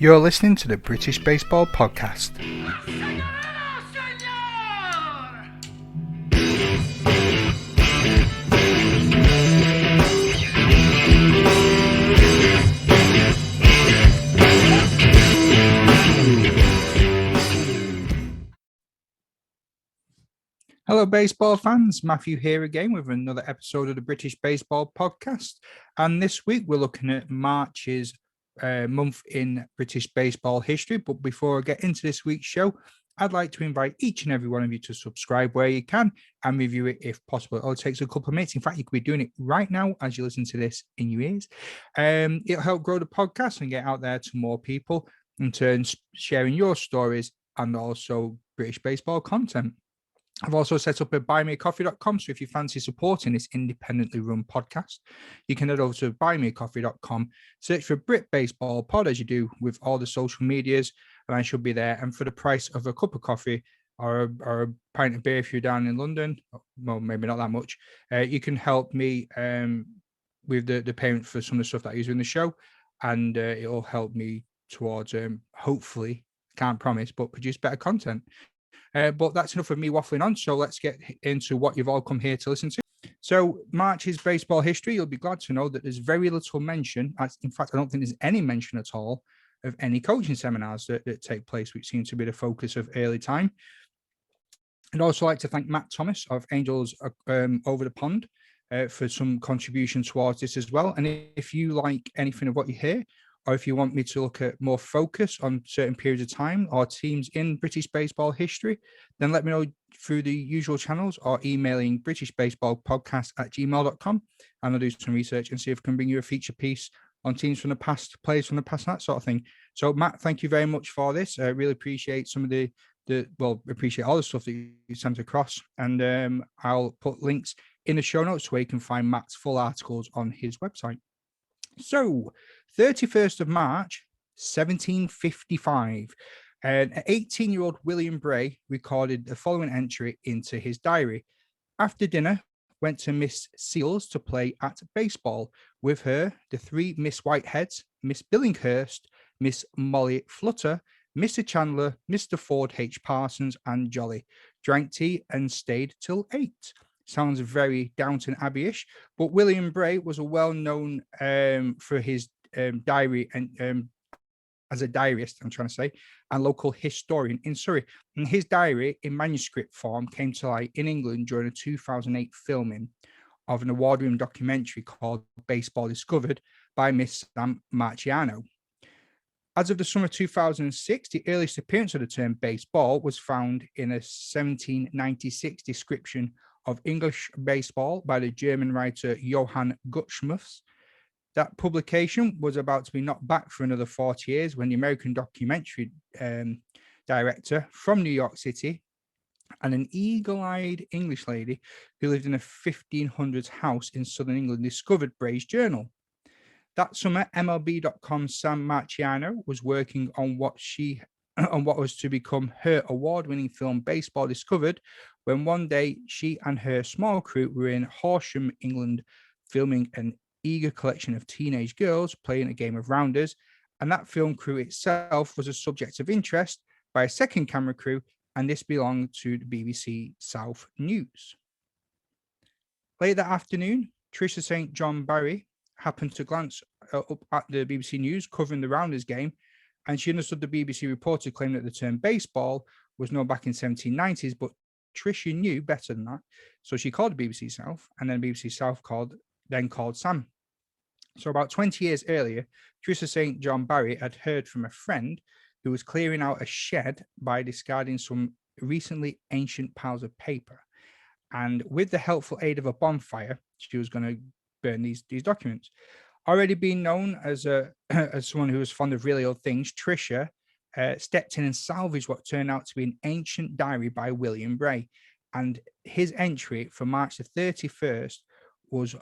You're listening to the British Baseball Podcast. Hello, baseball fans. Matthew here again with another episode of the British Baseball Podcast. And this week we're looking at March's month in British baseball history. But before I get into this week's show, I'd like to invite each and every one of you to subscribe where you can and review it if possible. It only takes a couple of minutes. In fact, you could be doing it right now as you listen to this in your ears. It'll help grow the podcast and get out there to more people, in turn sharing your stories and also British baseball content. I've also set up a buymeacoffee.com. So if you fancy supporting this independently run podcast, you can head over to buymeacoffee.com, search for Brit Baseball Pod as you do with all the social medias, and I should be there. And for the price of a cup of coffee or a pint of beer if you're down in London, well, maybe not that much, you can help me with the payment for some of the stuff that I use in the show. And it'll help me towards, hopefully, can't promise, but produce better content. But that's enough of me waffling on. So let's get into what you've all come here to listen to. So March's baseball history, you'll be glad to know that there's very little mention. In fact, I don't think there's any mention at all of any coaching seminars that take place, which seem to be the focus of early time. I'd also like to thank Matt Thomas of Angels Over the Pond for some contribution towards this as well. And if you like anything of what you hear, or if you want me to look at more focus on certain periods of time or teams in British baseball history, then let me know through the usual channels or emailing britishbaseballpodcast@gmail.com, and I'll do some research and see if I can bring you a feature piece on teams from the past, players from the past, that sort of thing. So Matt, thank you very much for this. I really appreciate some of appreciate all the stuff that you sent across, and I'll put links in the show notes where you can find Matt's full articles on his website. So, 31st of March, 1755, an 18-year-old William Bray recorded the following entry into his diary. After dinner, went to Miss Seals to play at baseball. With her, the three Miss Whiteheads, Miss Billinghurst, Miss Molly Flutter, Mr. Chandler, Mr. Ford H. Parsons, and Jolly. Drank tea and stayed till 8. Sounds very Downton Abbey-ish, but William Bray was a well-known for his diary and as a diarist, I'm trying to say, and local historian in Surrey. And his diary in manuscript form came to light in England during a 2008 filming of an award-winning documentary called Baseball Discovered by Miss Sam Marciano. As of the summer 2006, the earliest appearance of the term baseball was found in a 1796 description of English baseball by the German writer Johann Gutschmuth. That publication was about to be knocked back for another 40 years when the American documentary director from New York City and an eagle-eyed English lady who lived in a 1500s house in southern England discovered Bray's journal. That summer, MLB.com Sam Marciano was working on what was to become her award-winning film Baseball Discovered, when one day she and her small crew were in Horsham, England, filming an eager collection of teenage girls playing a game of rounders, and that film crew itself was a subject of interest by a second camera crew, and this belonged to the BBC South News. Late that afternoon, Tricia St. John Barry happened to glance up at the BBC News covering the Rounders game, and she understood the BBC reporter claimed that the term baseball was known back in 1790s, but Tricia knew better than that. So she called the BBC South, and then BBC South called Sam. So about 20 years earlier, Tricia St. John Barry had heard from a friend who was clearing out a shed by discarding some recently ancient piles of paper. And with the helpful aid of a bonfire, she was going to burn these documents. Already being known as someone who was fond of really old things, Tricia stepped in and salvaged what turned out to be an ancient diary by William Bray. And his entry for March the 31st was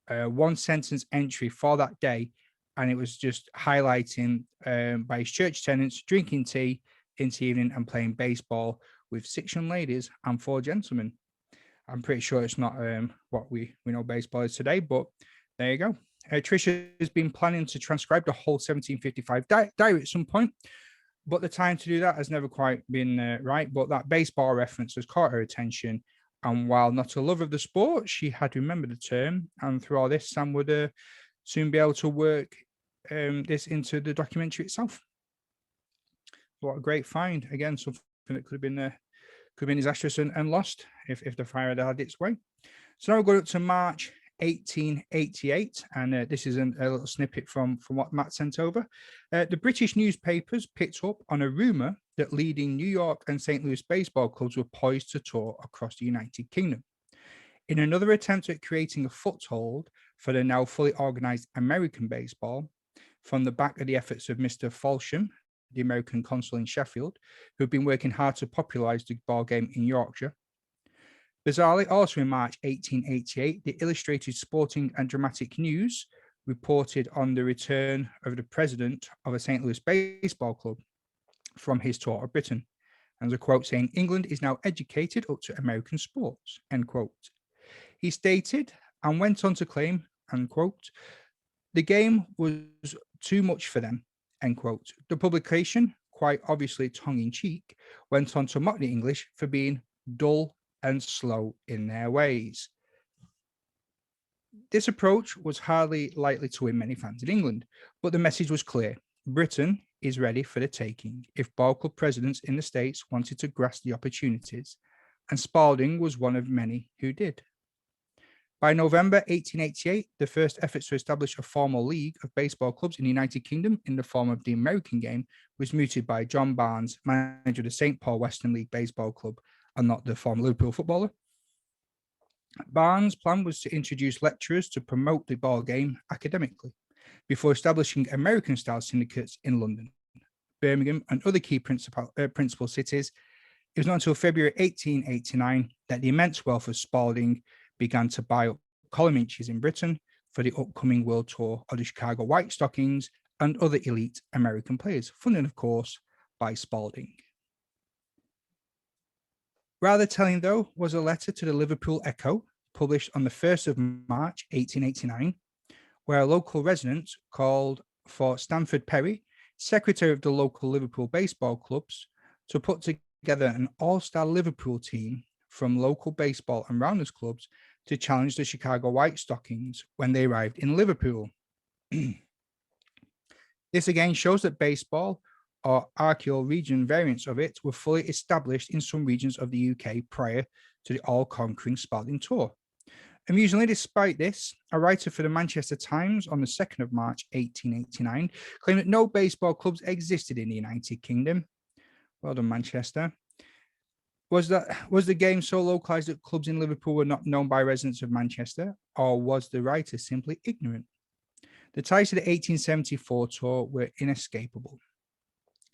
a one-sentence entry for that day, and it was just highlighting by his church attendants drinking tea into evening and playing baseball with 6 young ladies and 4 gentlemen. I'm pretty sure it's not what we know baseball is today, but there you go. Tricia has been planning to transcribe the whole 1755 diary at some point, but the time to do that has never quite been right. But that baseball reference has caught her attention. And while not a lover of the sport, she had remembered the term. And through all this, Sam would soon be able to work this into the documentary itself. What a great find. Again, something that could have been disastrous and lost if the fire had its way. So now we'll go up to March 1888, and this is a little snippet from what Matt sent over. The British newspapers picked up on a rumour that leading New York and St. Louis baseball clubs were poised to tour across the United Kingdom. In another attempt at creating a foothold for the now fully organised American baseball, from the back of the efforts of Mr. Falsham, the American consul in Sheffield, who had been working hard to popularise the ball game in Yorkshire. Bizarrely, also in March 1888, the Illustrated Sporting and Dramatic News reported on the return of the president of a St. Louis baseball club from his tour of Britain. And there's a quote saying, "England is now educated up to American sports," end quote. He stated and went on to claim, end quote, "the game was too much for them," end quote. The publication, quite obviously tongue-in-cheek, went on to mock the English for being dull and slow in their ways. This approach was hardly likely to win many fans in England, but the message was clear. Britain is ready for the taking if ball club presidents in the States wanted to grasp the opportunities, and Spalding was one of many who did. By November 1888, the first efforts to establish a formal league of baseball clubs in the United Kingdom in the form of the American game was mooted by John Barnes, manager of the St. Paul Western League Baseball Club, and not the former Liverpool footballer. Barnes' plan was to introduce lecturers to promote the ball game academically, before establishing American-style syndicates in London, Birmingham, and other key principal cities. It was not until February 1889 that the immense wealth of Spalding began to buy up column inches in Britain for the upcoming world tour of the Chicago White Stockings and other elite American players, funded, of course, by Spalding. Rather telling, though, was a letter to the Liverpool Echo, published on the 1st of March, 1889, where a local resident called for Stanford Perry, secretary of the local Liverpool baseball clubs, to put together an all-star Liverpool team from local baseball and rounders clubs to challenge the Chicago White Stockings when they arrived in Liverpool. This again shows that baseball, or archaeal region variants of it, were fully established in some regions of the UK prior to the all-conquering Spalding tour. Amusingly, despite this, a writer for the Manchester Times on the 2nd of March 1889 claimed that no baseball clubs existed in the United Kingdom. Well done, Manchester. Was the game so localized that clubs in Liverpool were not known by residents of Manchester, or was the writer simply ignorant? The ties to the 1874 tour were inescapable.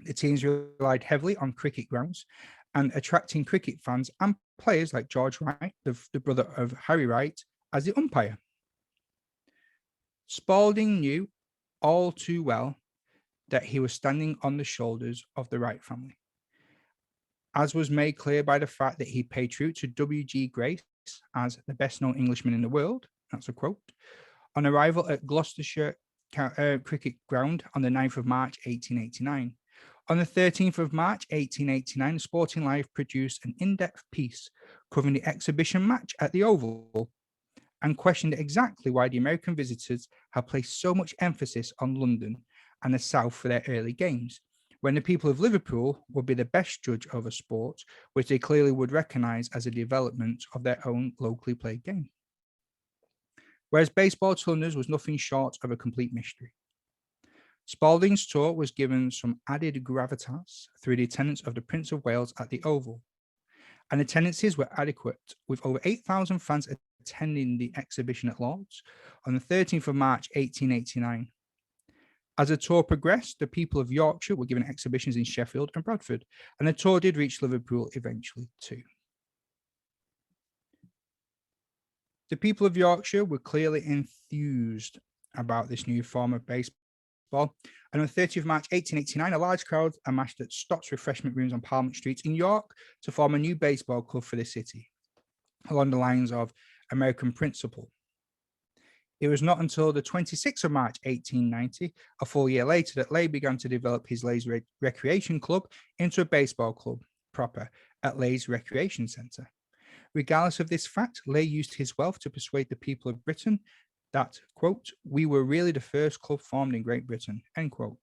The teams relied heavily on cricket grounds and attracting cricket fans and players like George Wright, the brother of Harry Wright, as the umpire. Spalding knew all too well that he was standing on the shoulders of the Wright family, as was made clear by the fact that he paid tribute to W.G. Grace as the best-known Englishman in the world, that's a quote, on arrival at Gloucestershire Cricket Ground on the 9th of March, 1889. On the 13th of March, 1889, Sporting Life produced an in-depth piece covering the exhibition match at the Oval and questioned exactly why the American visitors had placed so much emphasis on London and the South for their early games, when the people of Liverpool would be the best judge of a sport, which they clearly would recognise as a development of their own locally played game. Whereas baseball to Londoners was nothing short of a complete mystery. Spalding's tour was given some added gravitas through the attendance of the Prince of Wales at the Oval, and attendances were adequate, with over 8,000 fans attending the exhibition at Lord's on the 13th of March, 1889. As the tour progressed, the people of Yorkshire were given exhibitions in Sheffield and Bradford, and the tour did reach Liverpool eventually too. The people of Yorkshire were clearly enthused about this new form of baseball, and on the 30th of March 1889, a large crowd amassed at Stott's refreshment rooms on Parliament Street in York to form a new baseball club for the city, along the lines of American principle. It was not until the 26th of March 1890, a full year later, that Leigh began to develop his Leigh's Recreation Club into a baseball club proper at Leigh's Recreation Centre. Regardless of this fact, Leigh used his wealth to persuade the people of Britain that, quote, we were really the first club formed in Great Britain, end quote,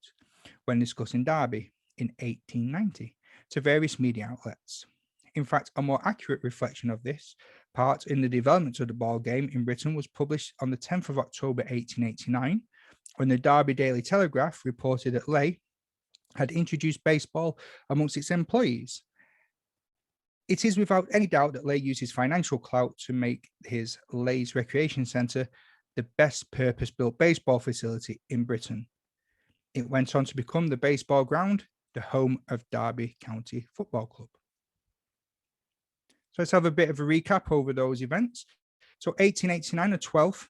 when discussing Derby in 1890 to various media outlets. In fact, a more accurate reflection of this part in the development of the ball game in Britain was published on the 10th of October 1889, when the Derby Daily Telegraph reported that Leigh had introduced baseball amongst its employees. It is without any doubt that Leigh used his financial clout to make his Leigh's Recreation Centre the best purpose-built baseball facility in Britain. It went on to become the baseball ground, the home of Derby County Football Club. So let's have a bit of a recap over those events. So 1889, the 12th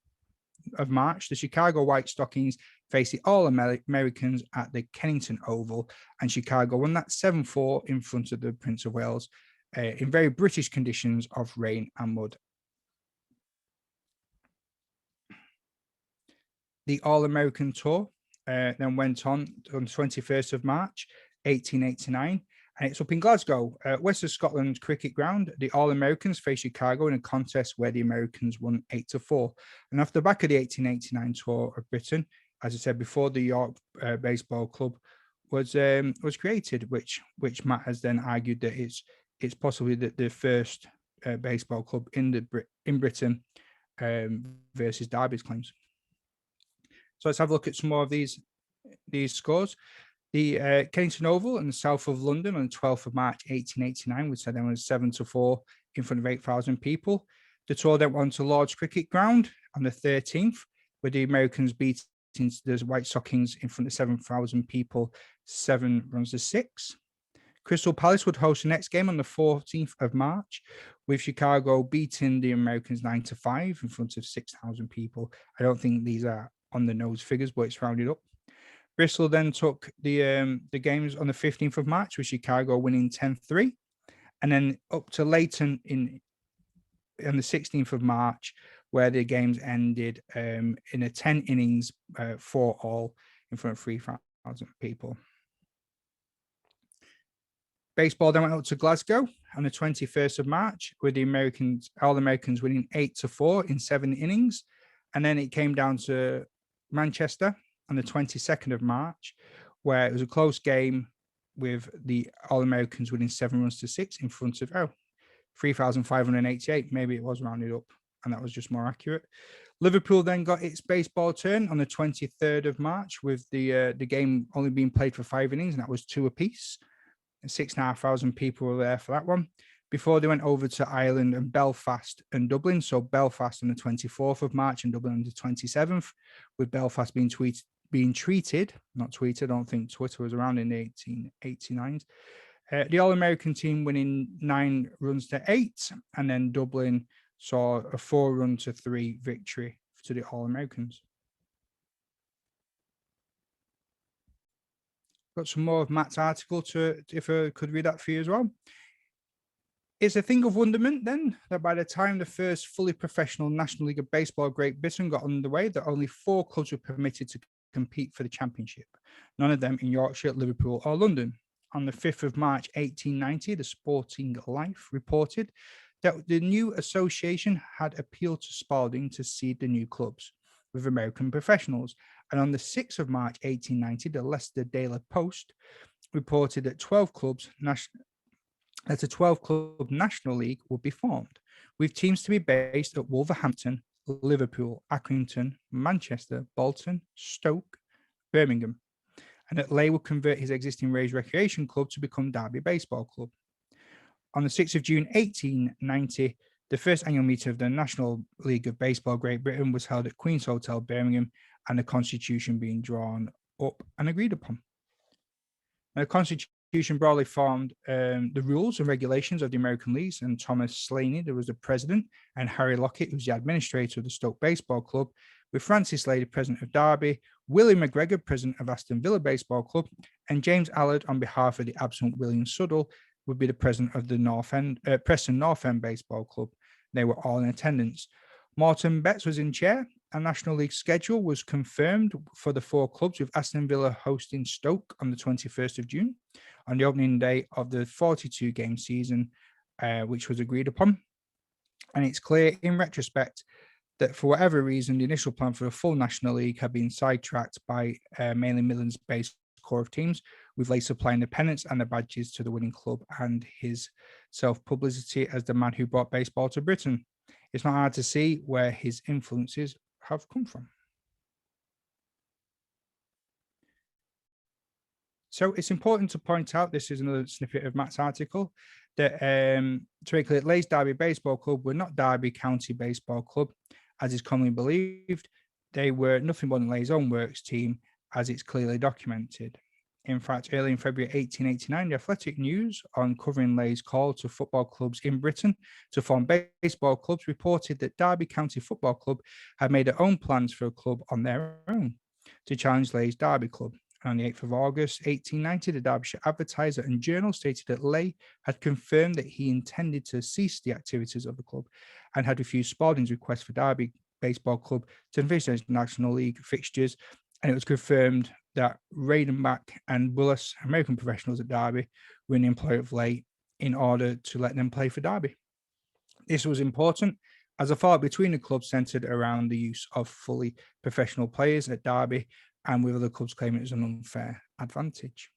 of March, the Chicago White Stockings faced the All-Americans at the Kennington Oval, and Chicago won that 7-4 in front of the Prince of Wales in very British conditions of rain and mud. The All-American Tour then went on the 21st of March, 1889, and it's up in Glasgow, west of Scotland cricket ground. The All-Americans faced Chicago in a contest where the Americans won 8-4. And off the back of the 1889 tour of Britain, as I said before, the York Baseball Club was created, which Matt has then argued that it's possibly the first baseball club in Britain versus Derby's claims. So let's have a look at some more of these scores. The Kennington Oval in the south of London on the 12th of March 1889, which said there was 7-4 in front of 8,000 people. The tour then went to Lord's Cricket Ground on the 13th, where the Americans beat the White Stockings in front of 7,000 people, 7-6. Crystal Palace would host the next game on the 14th of March, with Chicago beating the Americans 9-5 in front of 6,000 people. I don't think these are on the nose figures, but it's rounded up. Bristol then took the games on the 15th of March, with Chicago winning 10-3, and then up to Leighton on the 16th of March, where the games ended in a 10 innings 4-all in front of 3,000 people. Baseball then went up to Glasgow on the 21st of March, with the All-Americans winning 8-4 in 7 innings, and then it came down to Manchester on the 22nd of March, where it was a close game with the All-Americans winning 7-6 in front of 3,588. Maybe it was rounded up, and that was just more accurate. Liverpool then got its baseball turn on the 23rd of March, with the game only being played for 5 innings, and that was 2 apiece. 6,500 people were there for that one, before they went over to Ireland and Belfast and Dublin. So Belfast on the 24th of March and Dublin on the 27th, with Belfast being treated, not tweeted, I don't think Twitter was around in the 1889s. The All-American team winning 9-8, and then Dublin saw a 4-3 victory to the All-Americans. Got some more of Matt's article if I could read that for you as well. It's a thing of wonderment then that by the time the first fully professional National League of Baseball Great Britain got underway, that only 4 clubs were permitted to compete for the championship, none of them in Yorkshire, Liverpool or London. On the 5th of March 1890, the Sporting Life reported that the new association had appealed to Spalding to seed the new clubs with American professionals. And on the 6th of March 1890, the Leicester Daily Post reported that 12 clubs that a 12-club National League would be formed, with teams to be based at Wolverhampton, Liverpool, Accrington, Manchester, Bolton, Stoke, Birmingham, and that Leigh would convert his existing Rays Recreation Club to become Derby Baseball Club. On the 6th of June 1890, the first annual meeting of the National League of Baseball Great Britain was held at Queen's Hotel, Birmingham, and the Constitution being drawn up and agreed upon. Now, the Constitution broadly formed the rules and regulations of the American leagues, and Thomas Slaney, there was the president, and Harry Lockett, who's the administrator of the Stoke Baseball Club, with Francis Lady, president of Derby, Willie McGregor, president of Aston Villa Baseball Club, and James Allard, on behalf of the absent William Suddle, would be the president of the Preston North End Baseball Club. They were all in attendance. Morton Betts was in chair, A National League schedule was confirmed for the 4 clubs, with Aston Villa hosting Stoke on the 21st of June, on the opening day of the 42-game season, which was agreed upon. And it's clear in retrospect that for whatever reason, the initial plan for a full National League had been sidetracked by mainly Midlands-based core of teams, with Leigh supplying the pennants and the badges to the winning club and his self-publicity as the man who brought baseball to Britain. It's not hard to see where his influences have come from. So it's important to point out, this is another snippet of Matt's article, that to make clear, Leigh's Derby Baseball Club were not Derby County Baseball Club, as is commonly believed. They were nothing more than Leigh's own works team, as it's clearly documented. In fact, early in February 1889, the Athletic News, on covering Leigh's call to football clubs in Britain to form baseball clubs, reported that Derby County Football Club had made their own plans for a club on their own to challenge Leigh's Derby Club. And on the 8th of August 1890, the Derbyshire Advertiser and Journal stated that Leigh had confirmed that he intended to cease the activities of the club and had refused Spalding's request for Derby Baseball Club to envisage those National League fixtures. And it was confirmed that Reidenbach and Willis, American professionals at Derby, were in the employ of Leigh in order to let them play for Derby. This was important, as a fallout between the clubs centred around the use of fully professional players at Derby, and with other clubs claiming it was an unfair advantage.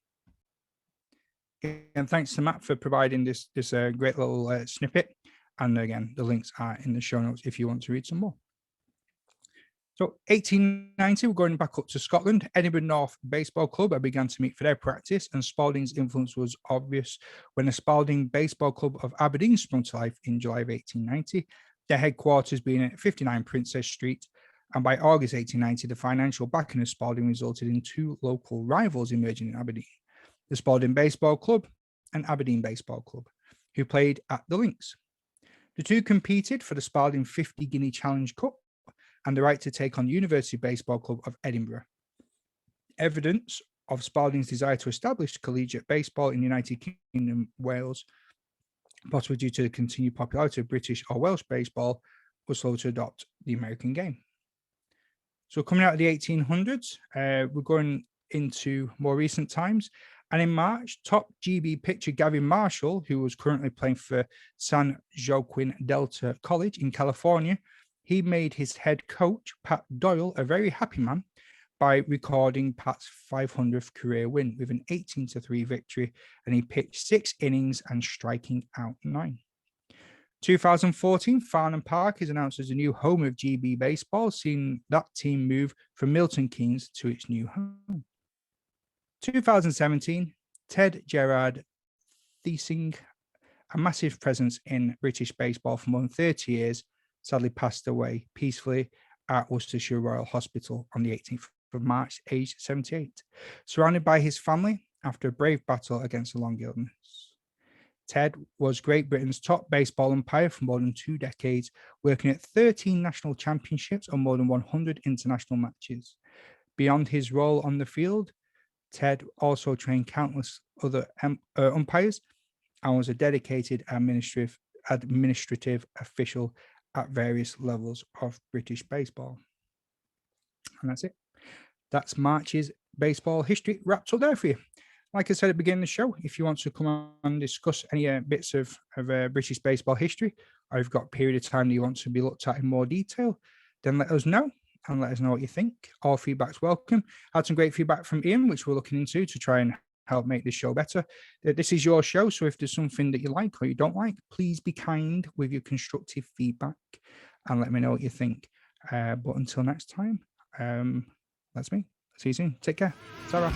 And thanks to Matt for providing this great little snippet. And again, the links are in the show notes if you want to read some more. So 1890, we're going back up to Scotland. Edinburgh North Baseball Club began to meet for their practice, and Spalding's influence was obvious when the Spalding Baseball Club of Aberdeen sprung to life in July of 1890, their headquarters being at 59 Princess Street. And by August 1890, the financial backing of Spalding resulted in 2 local rivals emerging in Aberdeen, the Spalding Baseball Club and Aberdeen Baseball Club, who played at the Links. The 2 competed for the Spalding 50 Guinea Challenge Cup and the right to take on the University Baseball Club of Edinburgh. Evidence of Spalding's desire to establish collegiate baseball in the United Kingdom, Wales, possibly due to the continued popularity of British or Welsh baseball, was slow to adopt the American game. So coming out of the 1800s, we're going into more recent times. And in March, top GB pitcher Gavin Marshall, who was currently playing for San Joaquin Delta College in California, he made his head coach, Pat Doyle, a very happy man by recording Pat's 500th career win with an 18-3 victory, and he pitched 6 innings and striking out 9. 2014, Farnham Park is announced as the new home of GB baseball, seeing that team move from Milton Keynes to its new home. 2017, Ted Gerard Thiesing, a massive presence in British baseball for more than 30 years, sadly passed away peacefully at Worcestershire Royal Hospital on the 18th of March, aged 78, surrounded by his family after a brave battle against a long illness. Ted was Great Britain's top baseball umpire for more than 2 decades, working at 13 national championships and more than 100 international matches. Beyond his role on the field, Ted also trained countless other umpires and was a dedicated administrative official at various levels of British baseball. And that's it. That's March's baseball history wrapped up there for you. Like I said at the beginning of the show, if you want to come on and discuss any bits of British baseball history, or you've got a period of time that you want to be looked at in more detail, then let us know and let us know what you think. All feedback's welcome. I had some great feedback from Ian, which we're looking into to try and help make this show better. This is your show, so if there's something that you like or you don't like, please be kind with your constructive feedback and let me know what you think. But until next time, that's me. See you soon. Take care. Ta-ra.